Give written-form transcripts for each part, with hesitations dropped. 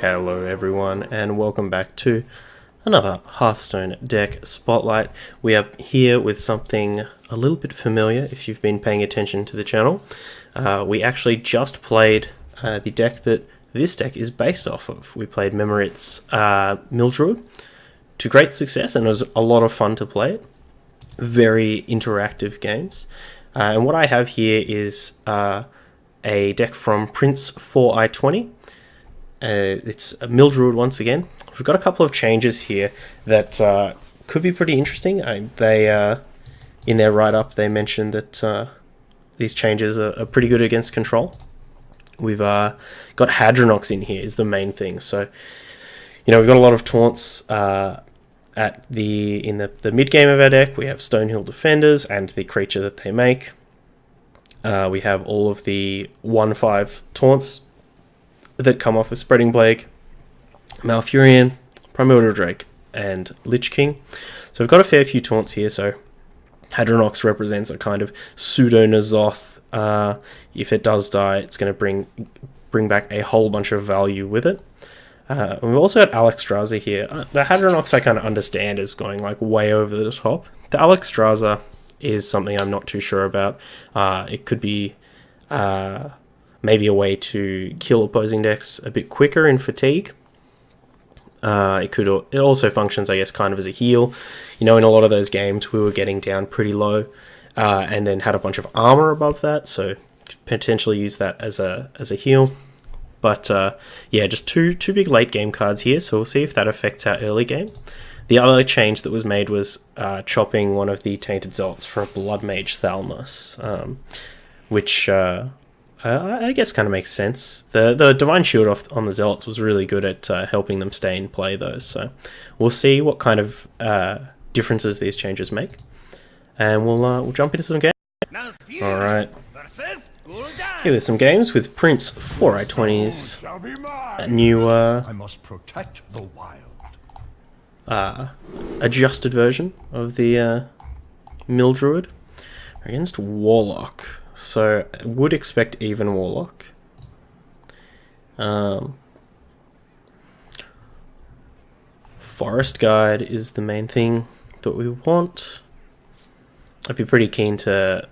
Hello everyone and welcome back to another Hearthstone deck spotlight. We are here with something a little bit familiar if you've been paying attention to the channel. We actually just played the deck that this deck is based off of. We played Memorit's Druid to great success, and it was a lot of fun to play it. Very interactive games. And what I have here is a deck from Prince4i20's. It's a Druid once again. We've got a couple of changes here that could be pretty interesting. They in their write-up they mentioned that these changes are pretty good against control. We've got Hadronox in here is the main thing. So we've got a lot of taunts in the mid game of our deck. We have Stonehill Defenders and the creature that they make. We have all of the 1/5 taunts that come off of Spreading Plague, Malfurion, Primordial Drake, and Lich King. So we've got a fair few taunts here. So Hadronox represents a kind of pseudo N'Zoth. If it does die, it's going to bring back a whole bunch of value with it. And we've also got Alexstrasza here. The Hadronox I kind of understand is going like way over the top. The Alexstrasza is something I'm not too sure about. It could be maybe a way to kill opposing decks a bit quicker in fatigue. It also functions, I guess, kind of as a heal. In a lot of those games we were getting down pretty low, and then had a bunch of armor above that, so potentially use that as a heal. But yeah, just two big late game cards here, so we'll see if that affects our early game. The other change that was made was chopping one of the Tainted Zealots for a Blood Mage Thalmos, which I guess kind of makes sense. The Divine Shield on the Zealots was really good at helping them stay in play though, so we'll see what kind of differences these changes make, and we'll jump into some games. Alright, here with some games with Prince4i20's new I must protect the wild. adjusted version of the Druid against Warlock. So I would expect even Warlock. Forest Guide is the main thing that we want. I'd be pretty keen to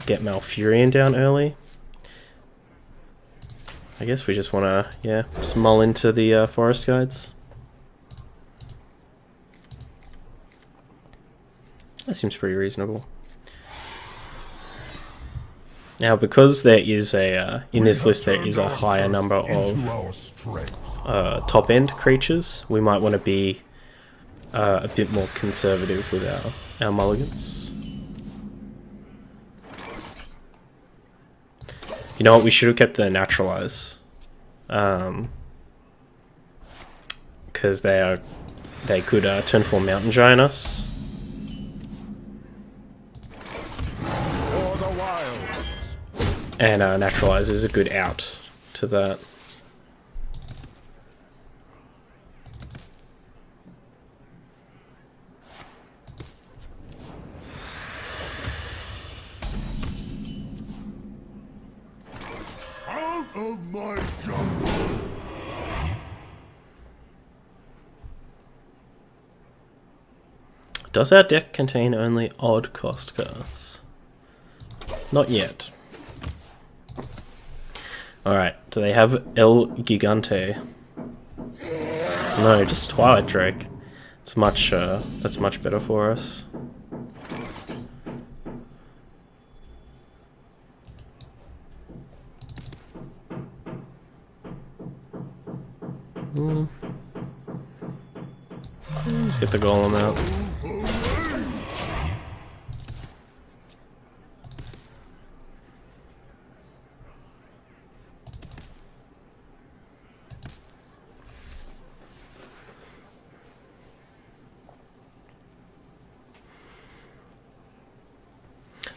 get Malfurion down early. I guess we just want to, just mull into the Forest Guides. That seems pretty reasonable. Now, because there is in this list there is a higher number of top-end creatures, we might want to be a bit more conservative with our mulligans. You know what, we should have kept the Naturalize. Because they could turn 4 Mountain Giant us. And Naturalize is a good out to that. Out of my jungle! Does our deck contain only odd cost cards? Not yet. Alright, do they have El Gigante? No, just Twilight Drake. It's that's much better for us. Let's get the Golem out.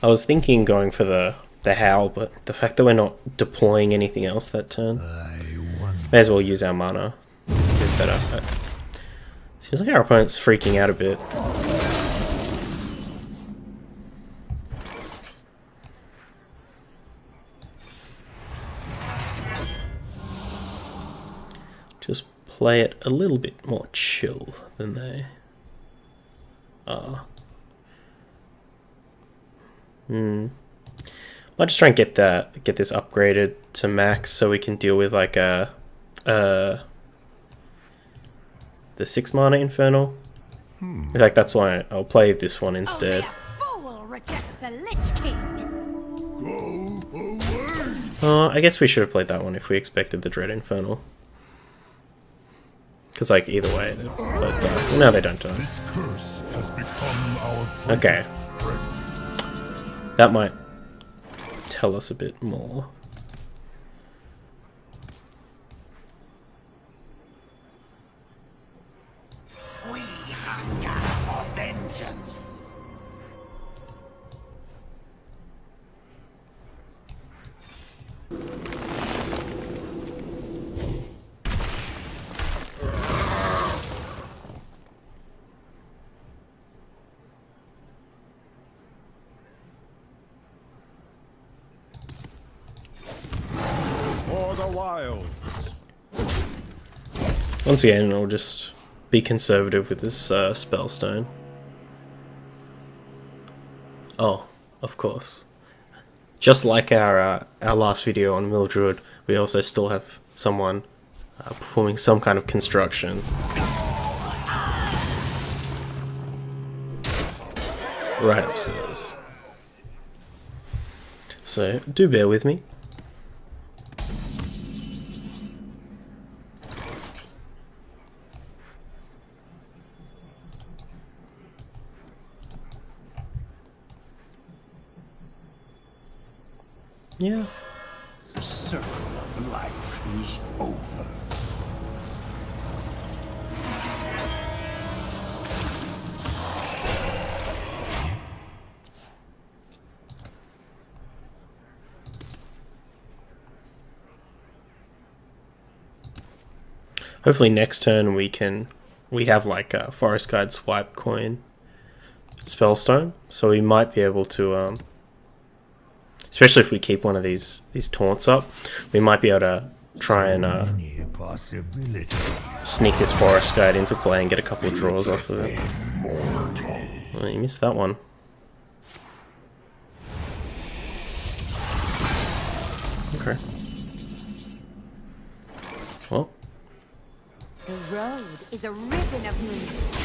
I was thinking going for the Howl, but the fact that we're not deploying anything else that turn, may as well use our mana a bit better. Seems like our opponent's freaking out a bit. just play it a little bit more chill than they are. I'll just try and get this upgraded to max so we can deal with like the 6 mana Infernal. In fact, that's why I'll play this one instead. I guess we should have played that one if we expected the Dread Infernal. Because, like, either way, they both die. No, they don't die. This curse has become our Okay. strength. That might tell us a bit more. We hunger for vengeance. For the wild. Once again, I'll just be conservative with this Spellstone. Oh, of course. Just like our last video on Druid, we also still have someone performing some kind of construction. Right upstairs. So, do bear with me. Yeah. The circle of life is over. Hopefully next turn we have like a Forest Guide Swipe Coin Spellstone, so we might be able to especially if we keep one of these taunts up, we might be able to try and sneak this Forest Guide into play and get a couple of draws off of it. Oh, you missed that one. Okay. Well. The road is a ribbon of movement.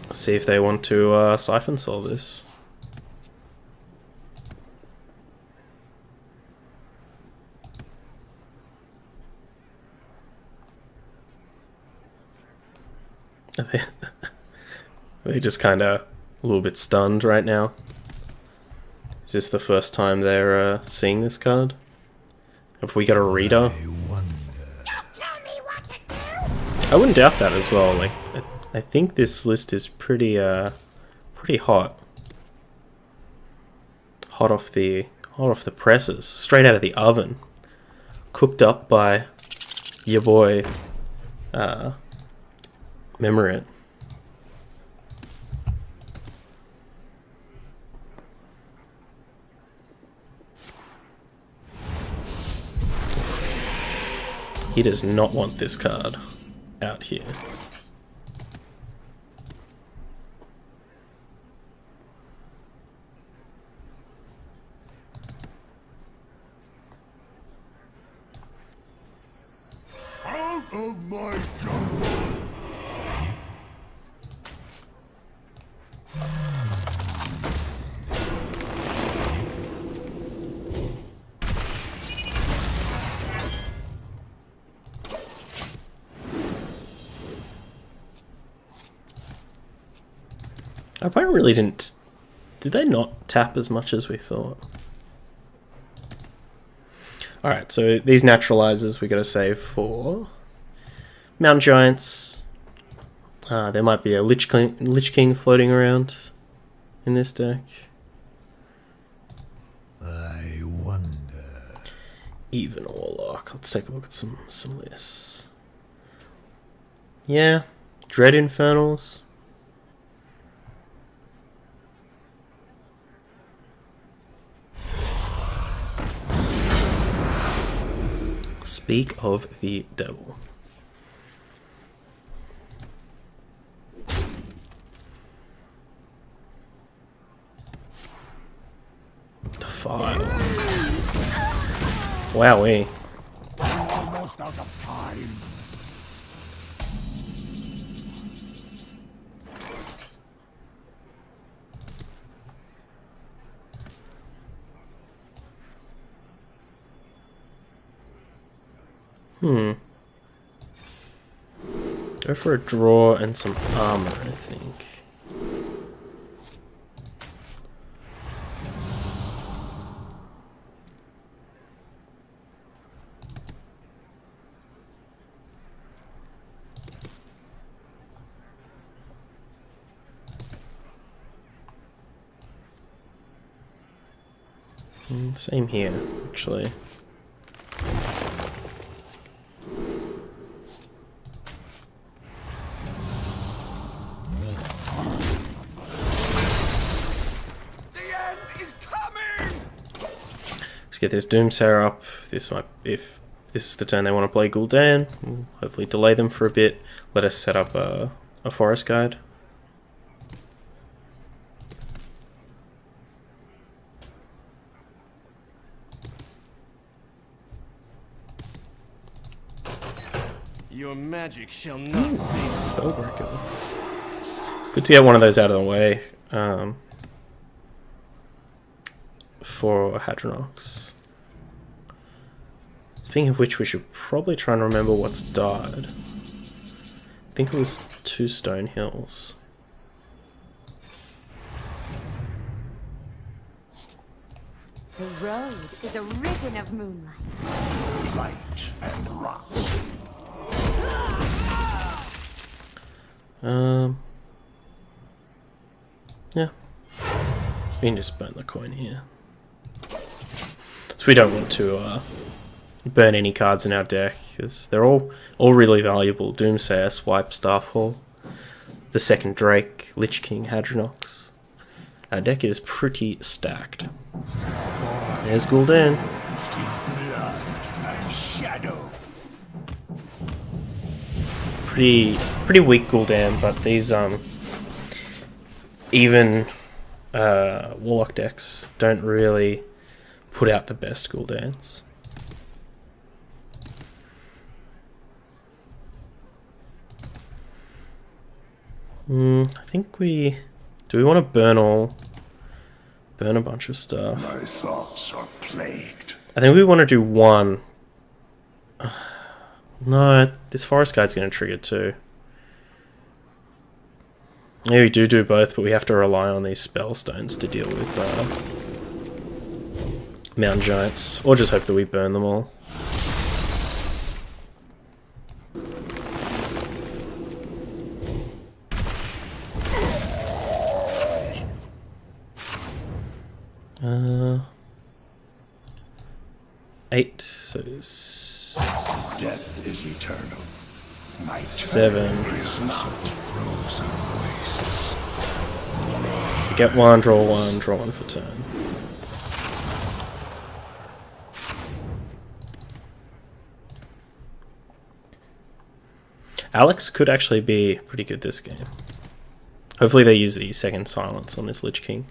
Let's see if they want to Siphon Soul this. They're just kind of a little bit stunned right now. Is this the first time they're seeing this card? Have we got a reader? I wouldn't doubt that as well. Like, I think this list is pretty hot. Hot off the presses, straight out of the oven, cooked up by your boy, Memorit. He does not want this card out here. Out of my jungle. Our opponent really didn't... Did they not tap as much as we thought? Alright, so these naturalizers we got to save for Mountain Giants. There might be a Lich King floating around in this deck. I wonder. Even Warlock. Let's take a look at some lists. Yeah, Dread Infernals. Speak of the devil. Defile. Wowee. Almost out of time. Go for a draw and some armor, I think. Same here, actually. Let's get this Doomsayer up. This might, if this is the turn they want to play Gul'dan, we'll hopefully delay them for a bit. Let us set up a Forest Guide. Your magic shall not save. Spellbreaker. Good to get one of those out of the way for Hadronox. Speaking of which, we should probably try and remember what's died. I think it was 2 Stone Hills. The road is a ribbon of moonlight. Light and rock. Yeah. We can just burn the coin here. So we don't want to burn any cards in our deck, because they're all really valuable. Doomsayer, Swipe, Starfall, the second Drake, Lich King, Hadronox. Our deck is pretty stacked. There's Gul'dan. Blood and shadow. Pretty weak Gul'dan, but these even Warlock decks don't really put out the best Gul'dans. I think we want to burn a bunch of stuff. My thoughts are plagued. I think we want to do one. No, this Forest Guide's going to trigger too. Maybe we do both, but we have to rely on these spell stones to deal with Mountain Giants, or just hope that we burn them all. Eight, so Death is eternal. My 7. is not frozen wastes. You get one, draw one for turn. Alex could actually be pretty good this game. Hopefully they use the second silence on this Lich King,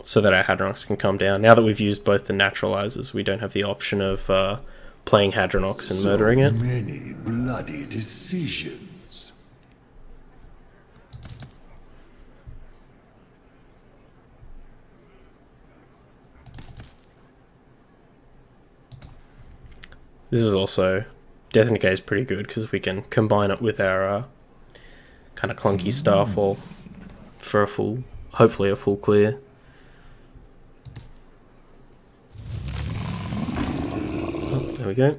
so that our Hadronox can come down. Now that we've used both the naturalizers, we don't have the option of playing Hadronox and murdering it. Many bloody decisions. This is also... Death Decay is pretty good because we can combine it with our kind of clunky Starfall for a full, hopefully a full clear. Oh, there we go.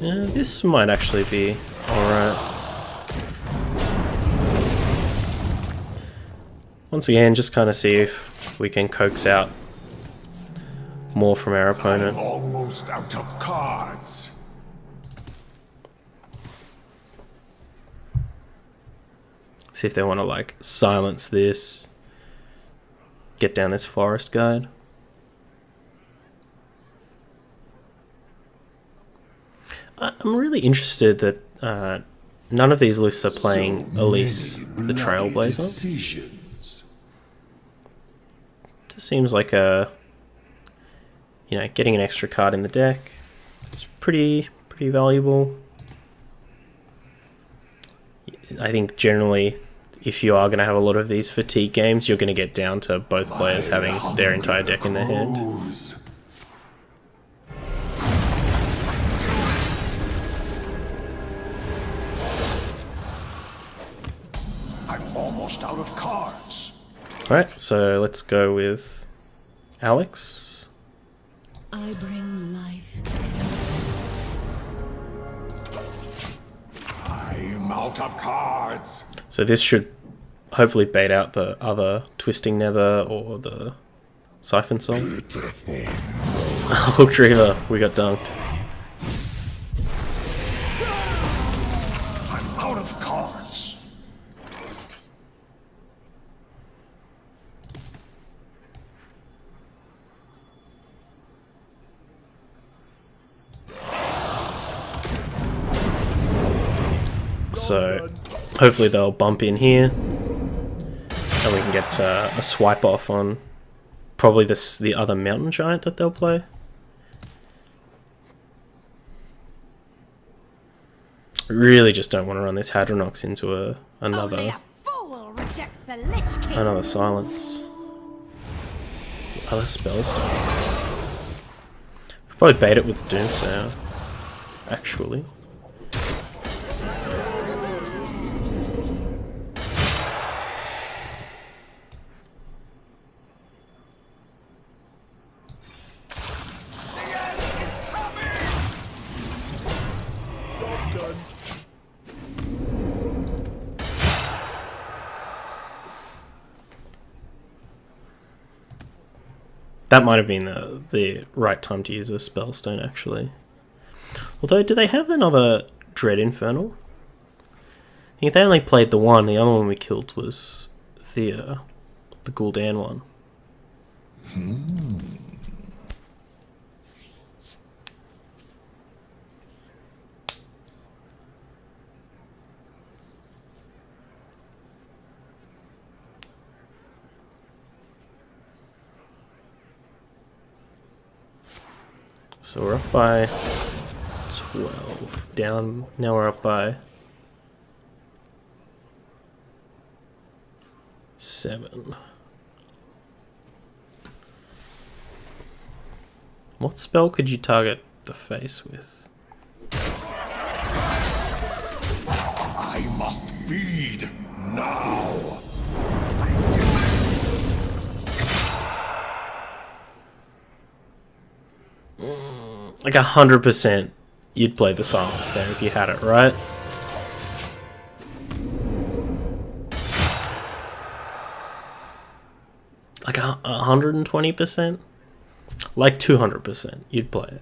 This might actually be alright. Once again, just kind of see if we can coax out more from our opponent. Almost out of cards. See if they want to like silence this, get down this forest guide. I'm really interested that none of these lists are playing Elise the Trailblazer. Decisions. Just seems like getting an extra card in the deck is pretty valuable. I think generally, if you are going to have a lot of these fatigue games, you're going to get down to both players having their entire deck in their hand. I'm almost out of cards. Alright, so let's go with Alex. I bring life. I'm out of cards. So this should hopefully bait out the other Twisting Nether or the Siphon Song. Hook Reaver, we got dunked. I'm out of cards. So hopefully they'll bump in here and we can get a swipe off on probably the other mountain giant that they'll play. Really just don't want to run this Hadronox into Only another a fool rejects the Lich King. silence. Other spells. Probably bait it with the Doomsayer, actually. That might have been the right time to use a Spellstone, actually. Although, do they have another Dread Infernal? I think they only played the one. The other one we killed was the Gul'dan one. So we're up by 12. Down. Now we're up by 7. What spell could you target the face with? I must feed now. Like 100% you'd play the silence there if you had it, right? Like 120%? Like 200% you'd play it.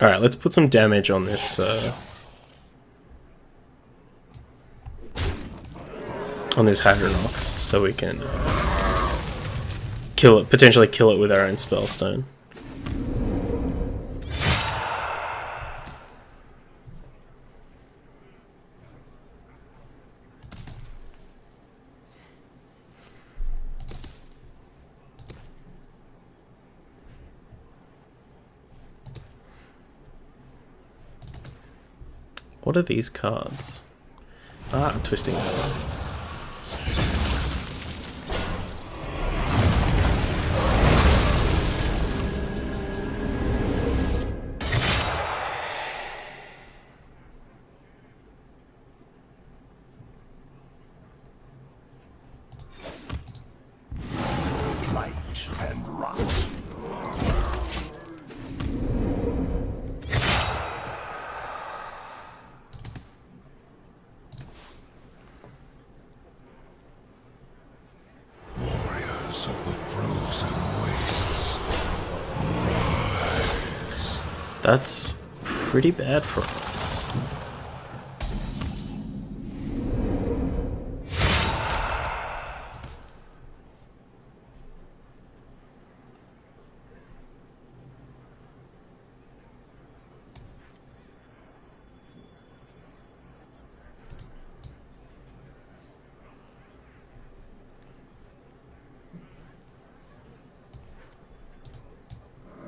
Alright, let's put some damage on this Hadronox so we can kill it, potentially kill it with our own Spellstone. What are these cards? Ah, Twisting Nether. That's pretty bad for us.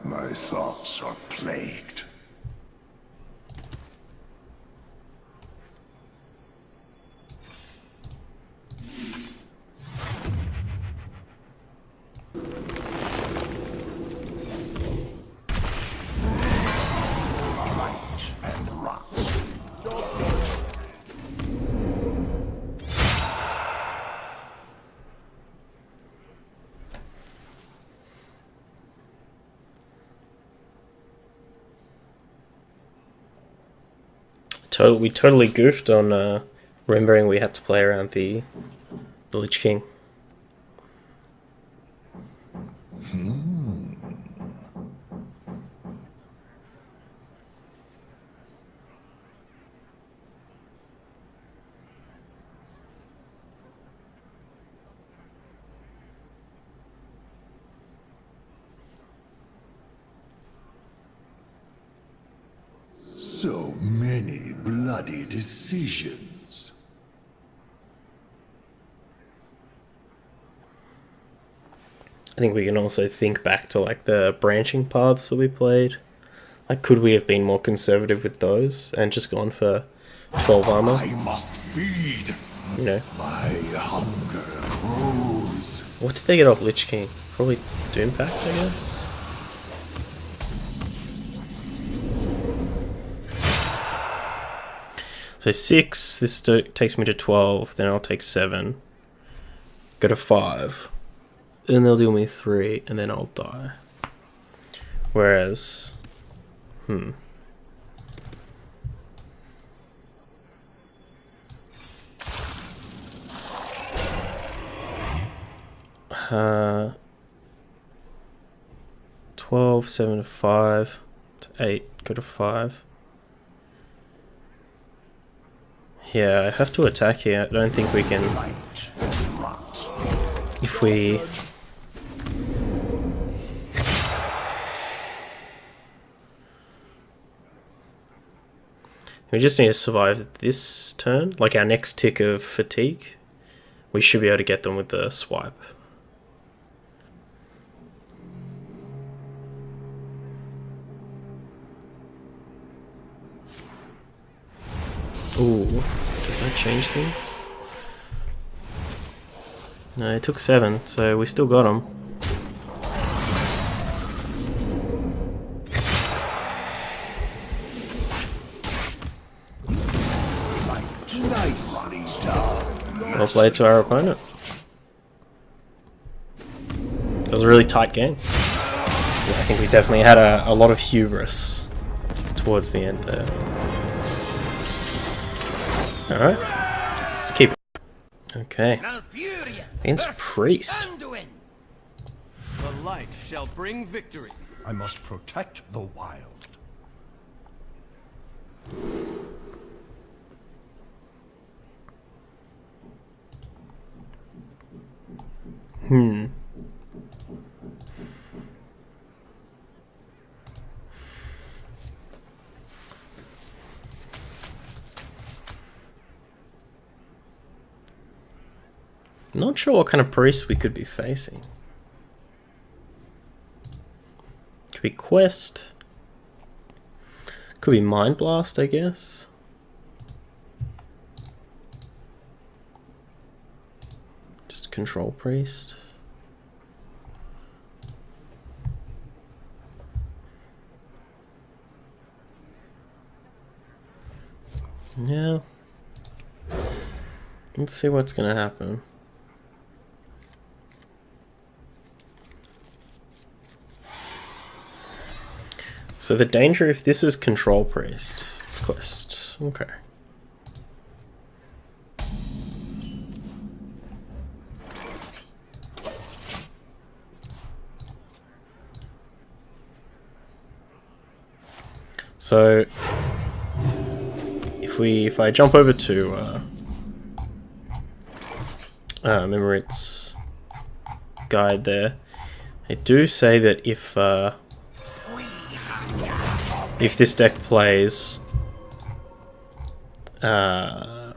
My thoughts are plagued. Light and rot. We totally goofed on remembering we had to play around the Lich King. So many bloody decisions. I think we can also think back to like the branching paths that we played. Like, could we have been more conservative with those and just gone for 12 armor? I must feed. You know, My hunger grows. what did they get off Lich King? Probably Doom Pact, I guess. So 6, this takes me to 12, then I'll take 7, go to 5, then they'll deal me 3, and then I'll die. Whereas, 12, 7 to 5, to 8, go to 5. Yeah, I have to attack here. I don't think we can... If we... We just need to survive this turn. Like our next tick of fatigue. We should be able to get them with the swipe. Ooh, does that change things? No, it took 7, so we still got them. Nicely done. Well played to our opponent. It was a really tight game. Yeah, I think we definitely had a lot of hubris towards the end there. Alright, let's keep it. Okay. Against Priest. The light shall bring victory. I must protect the wild. Not sure what kind of priest we could be facing. Could be Quest. Could be Mind Blast, I guess. Just Control Priest. Yeah. Let's see what's gonna happen. So the danger if this is Control Priest, it's Quest. Okay. So if I jump over to Memorit's guide there, they do say that if this deck plays Mind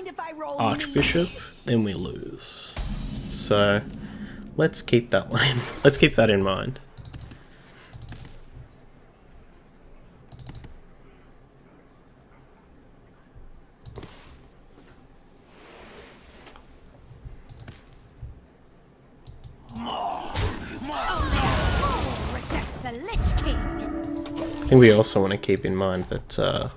if I roll Archbishop, then we lose. So let's keep that one in. Let's keep that in mind. Rejects the Lich King. I think we also want to keep in mind that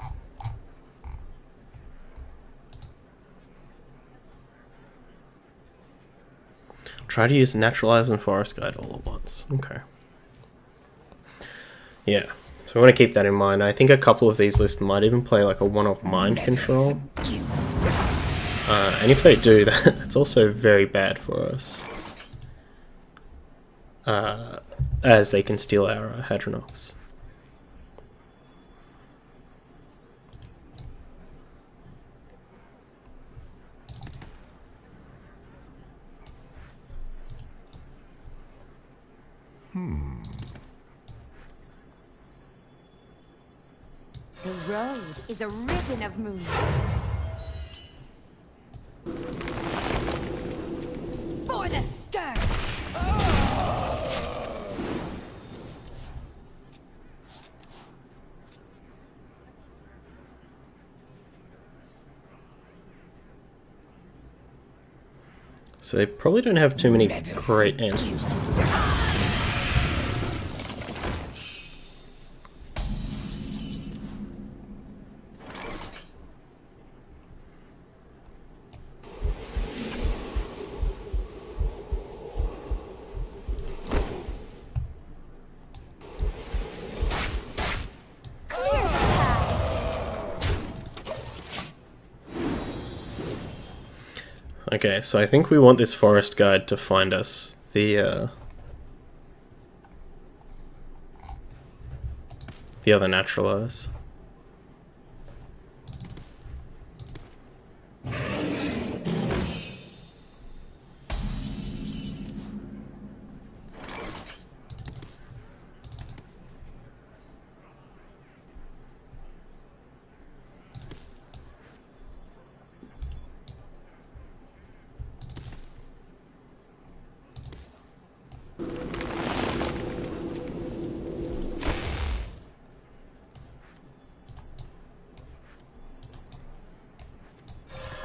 try to use Naturalize and Forest Guide all at once. Okay. Yeah. So we want to keep that in mind. I think a couple of these lists might even play like a one-off Mind Control. And if they do, that's also very bad for us. As they can steal our Hadronox. The road is a ribbon of moonlight. For the skirt! So they probably don't have too many great answers to this. Okay, so I think we want this forest guide to find us the other Naturalize.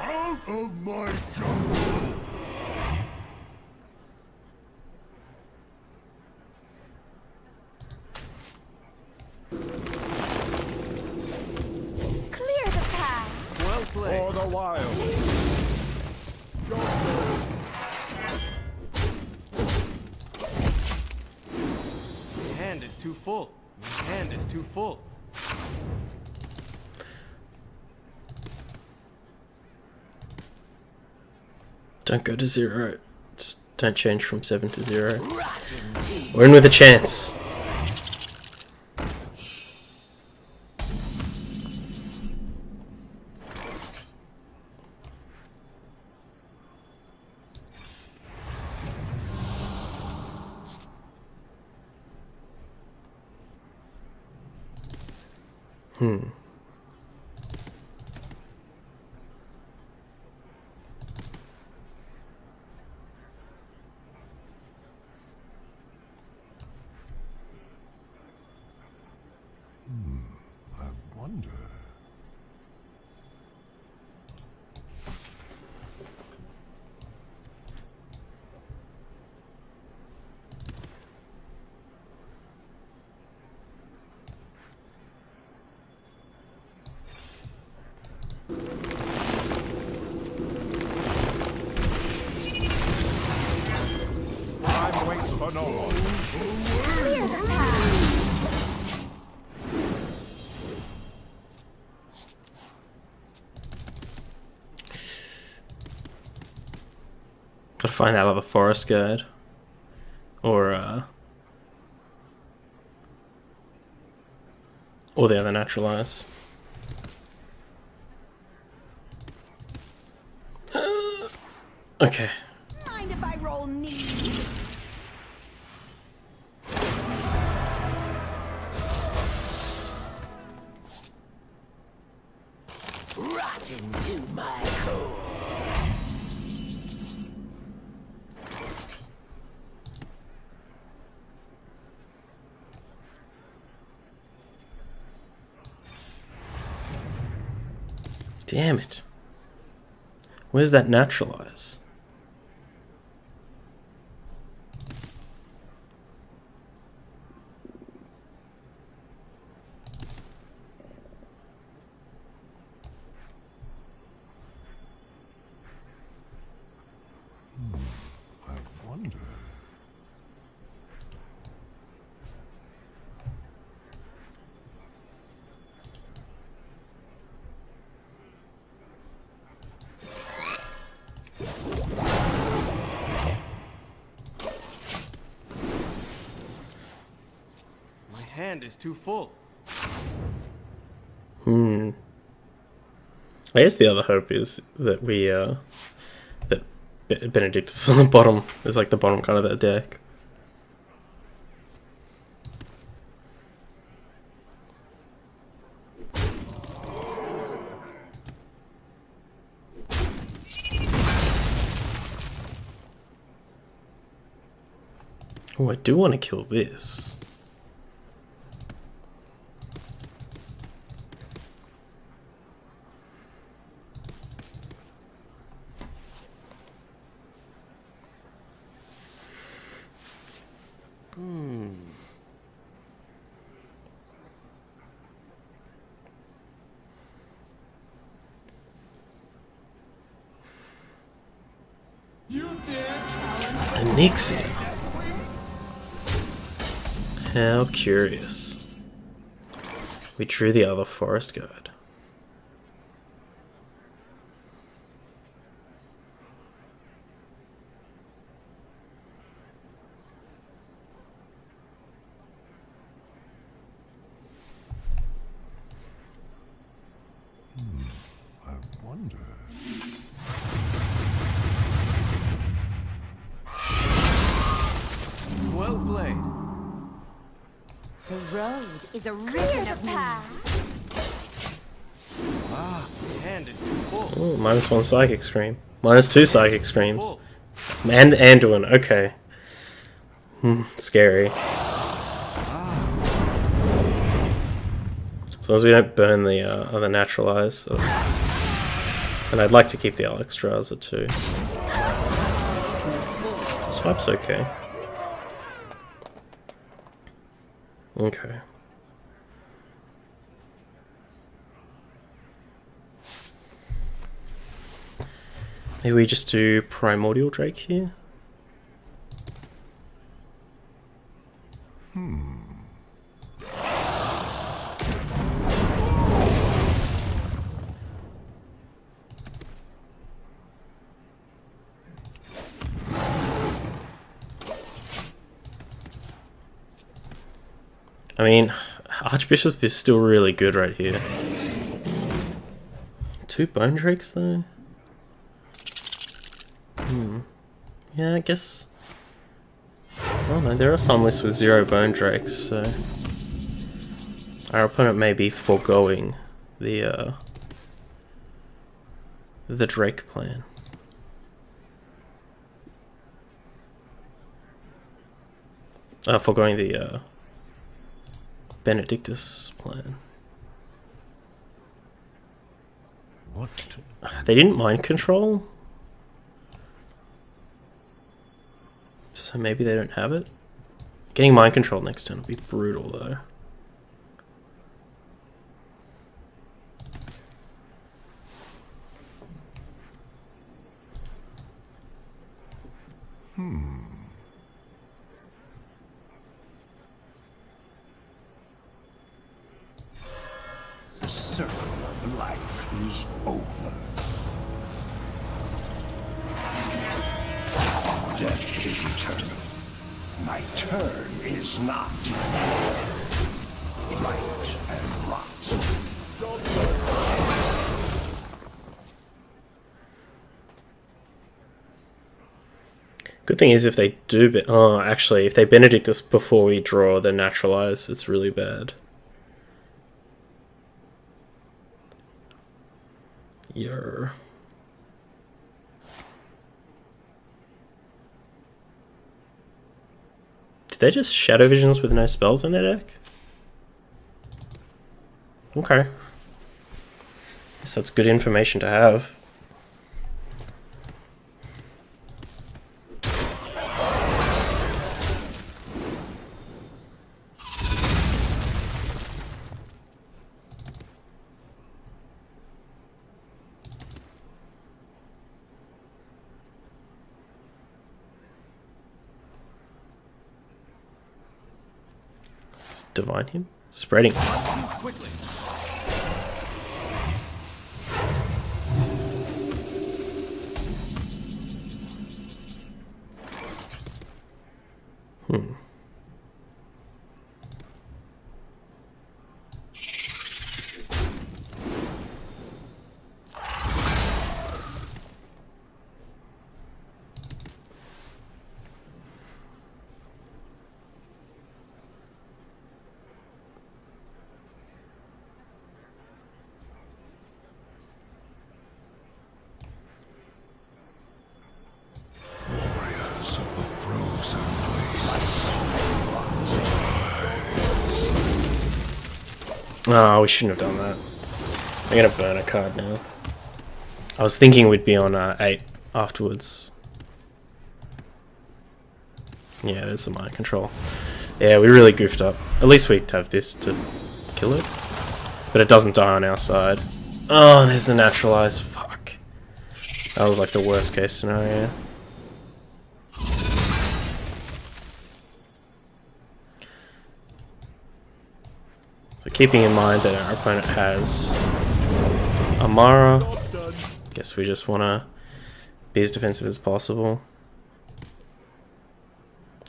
Out of my jungle! Clear the path! Well played. For the wild! Your hand is too full. Your hand is too full. Don't go to 0. Just don't change from 7 to 0. We're in with a chance. I wonder... Time waits for no one. Clear the path! Gotta find that other forest guide. Or the other naturalize. Okay. Mind if I roll knee? Rotten to my core. Damn it. Where's that naturalize? I wonder. My hand is too full. I guess the other hope is that we, that Benedictus on the bottom is like the bottom card of that deck. Oh, I do want to kill this. Anixia. How curious. We drew the other forest guard. I wonder. Well played. The road is a ribbon of moonlight. Ah, my hand is too full. Oh, -1 psychic scream. -2 psychic screams. Full. And Anduin, okay. Scary. As long as we don't burn the other naturalize. And I'd like to keep the Alexstrasza too. Swipe's okay. Okay. Maybe we just do Primordial Drake here? I mean, Archbishop is still really good right here. 2 Bone Drakes though? Yeah, I guess. Oh no, there are some lists with 0 Bone Drakes, so our opponent may be foregoing the Drake plan. Foregoing the Benedictus plan. What? They didn't mind control, so maybe they don't have it. Getting mind control next turn would be brutal though. The circle of life is over. Death is eternal. My turn is not. Right and Good thing is if they do... oh, actually, if they Benedict us before we draw, then Naturalize. It's really bad. Yer. Did they just Shadow Visions with no spells in their deck? Okay. Guess that's good information to have. Divine him? Spreading. Quickly. Warriors of the frozen waste. Oh, we shouldn't have done that. I'm gonna burn a card now. I was thinking we'd be on 8 afterwards. Yeah, there's the mind control. Yeah, we really goofed up. At least we'd have this to kill it. But it doesn't die on our side. Oh, there's the Naturalize. Fuck. That was like the worst case scenario. So keeping in mind that our opponent has Amara, guess we just want to be as defensive as possible.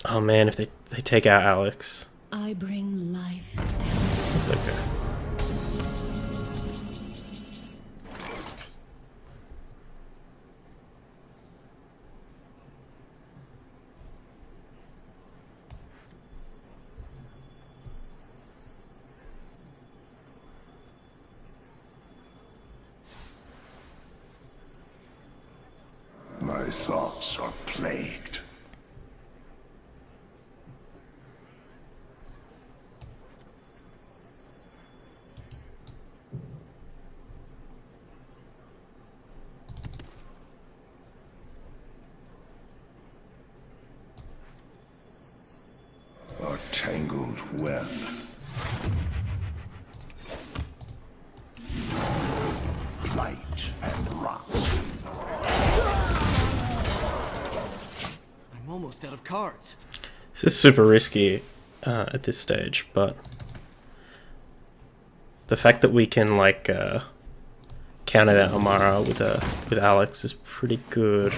Oh man, if they take out Alex. I bring life. It's okay. My thoughts are plagued. A tangled web. Light and rot. I'm almost out of cards. This is super risky at this stage, but the fact that we can like counter that Amara with Alex is pretty good.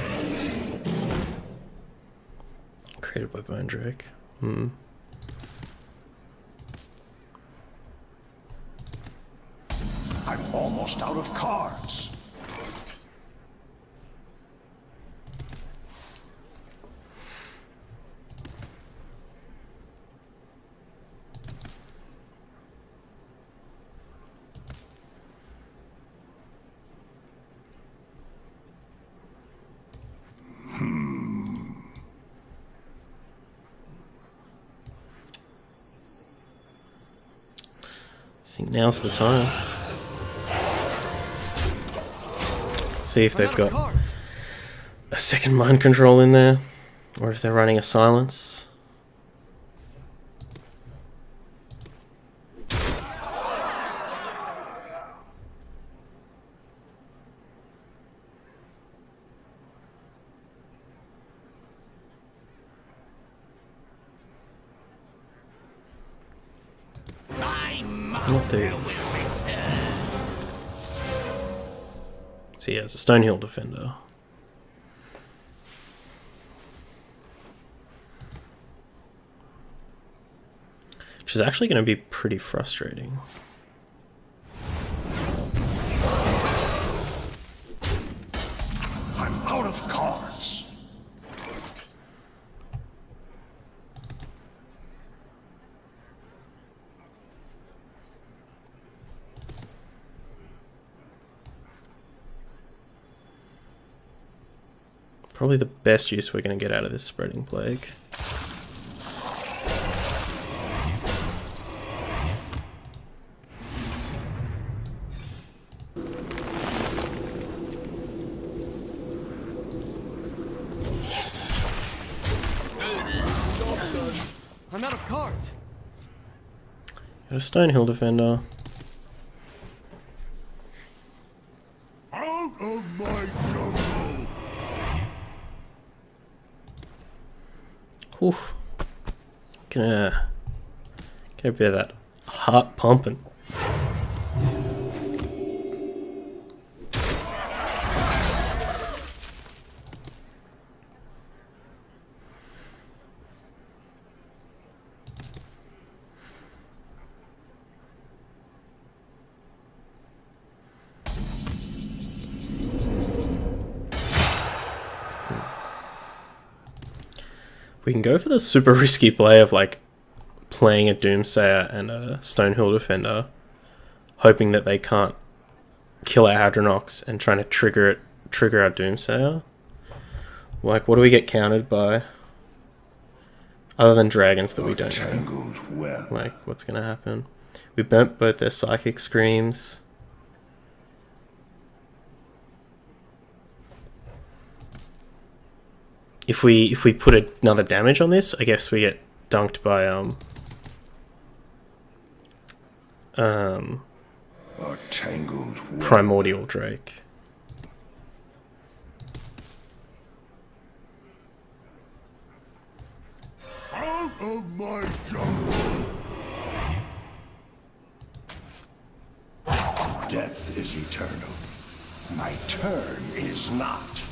Created by Bone Drake. I'm almost out of cards. I think now's the time. See if they've got Cards. a second mind control in there, or if they're running a silence. Not these. So yeah, it's a Stonehill Defender. Which is actually going to be pretty frustrating. I'm out of cards. Probably the best use we're going to get out of this Spreading Plague. I'm out of cards. Got a Stonehill Defender. Out of my jungle! Oof. Gonna get a bit of that heart pumping. We can go for the super risky play of like playing a Doomsayer and a Stonehill Defender, hoping that they can't kill our Hadronox and trying to trigger our Doomsayer. Like, what do we get countered by? Other than dragons that we don't know. Tangled web. Like, what's gonna happen? We burnt both their Psychic Screams. If we put another damage on this, I guess we get dunked by A tangled web. Primordial Drake. Out of my jungle! Death is eternal. My turn is not.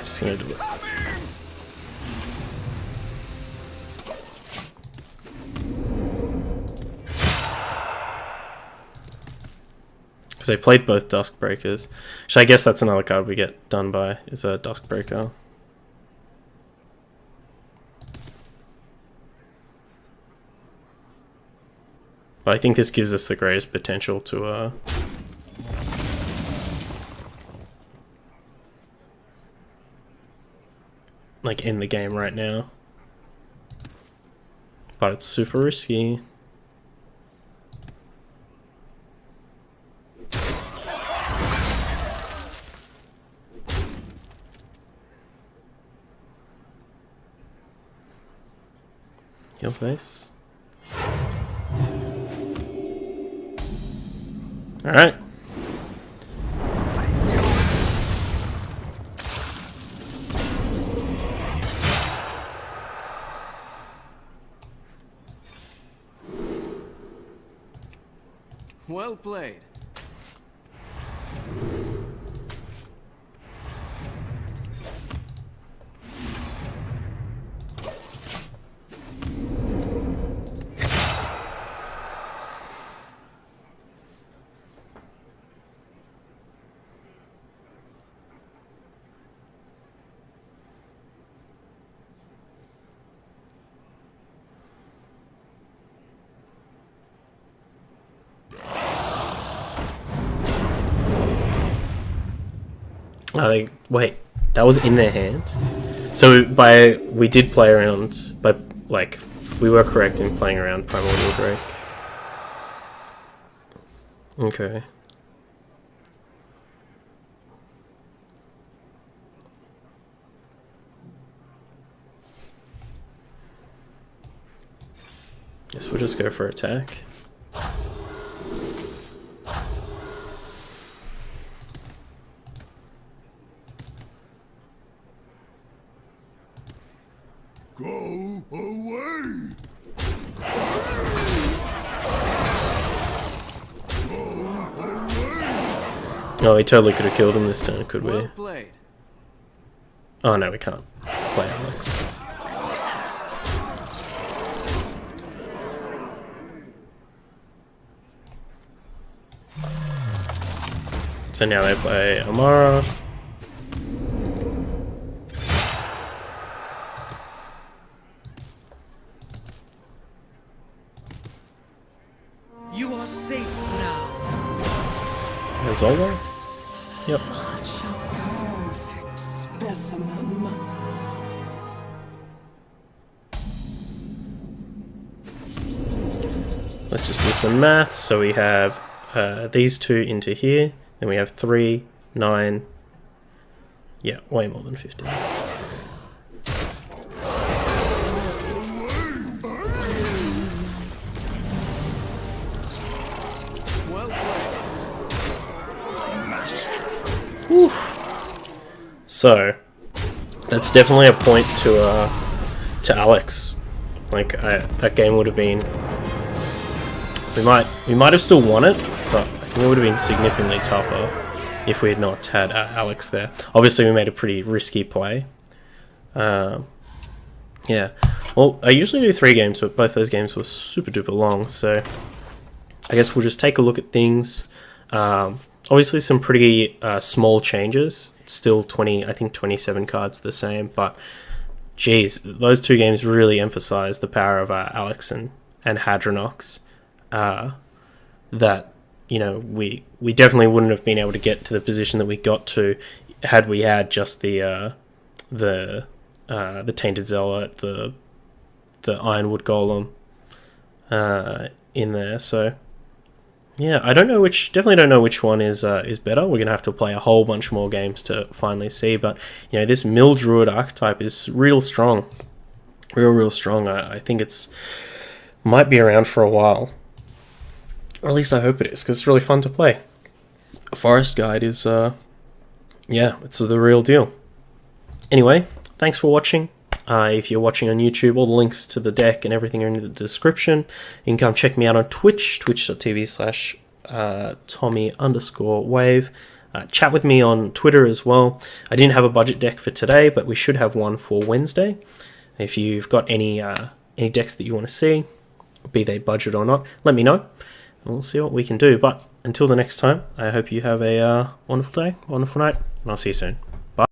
Just gonna do it. Because they played both Duskbreakers. So I guess that's another card we get done by, is a Duskbreaker. But I think this gives us the greatest potential to like end the game right now. But it's super risky. Heal face. Alright. Well played. Wait, that was in their hand? So we did play around, but like, we were correct in playing around Primordial Drake. Okay. Guess we'll just go for attack. Go away! Oh, we totally could have killed him this turn, could we? Well played. Oh no, we can't play Alex. So now they play Amara. Resolver? Yep. Such a perfect specimen. Let's just do some maths. So we have these two into here, then we have 3, 9. Yeah, way more than 50. Well played. So that's definitely a point to Alex. Like that game would have been. We might have still won it, but I think it would have been significantly tougher if we had not had Alex there. Obviously, we made a pretty risky play. Yeah. Well, I usually do 3 games, but both those games were super duper long, so I guess we'll just take a look at things. Obviously, some pretty small changes. It's still 20, I think 27 cards the same, but geez, those 2 games really emphasize the power of Alex and Hadronox. That, you know, we definitely wouldn't have been able to get to the position that we got to had we had just the Tainted Zealot, the Ironwood Golem in there. So yeah, definitely don't know which one is better. We're gonna have to play a whole bunch more games to finally see. But you know, this Mill Druid archetype is real strong, real strong. I think might be around for a while. Or at least I hope it is, because it's really fun to play. Forest Guide is, yeah, it's the real deal. Anyway, thanks for watching. If you're watching on YouTube, all the links to the deck and everything are in the description. You can come check me out on Twitch, twitch.tv/Tommy_Wave. Chat with me on Twitter as well. I didn't have a budget deck for today, but we should have one for Wednesday. If you've got any decks that you want to see, be they budget or not, let me know. And we'll see what we can do. But until the next time, I hope you have a wonderful day, wonderful night, and I'll see you soon.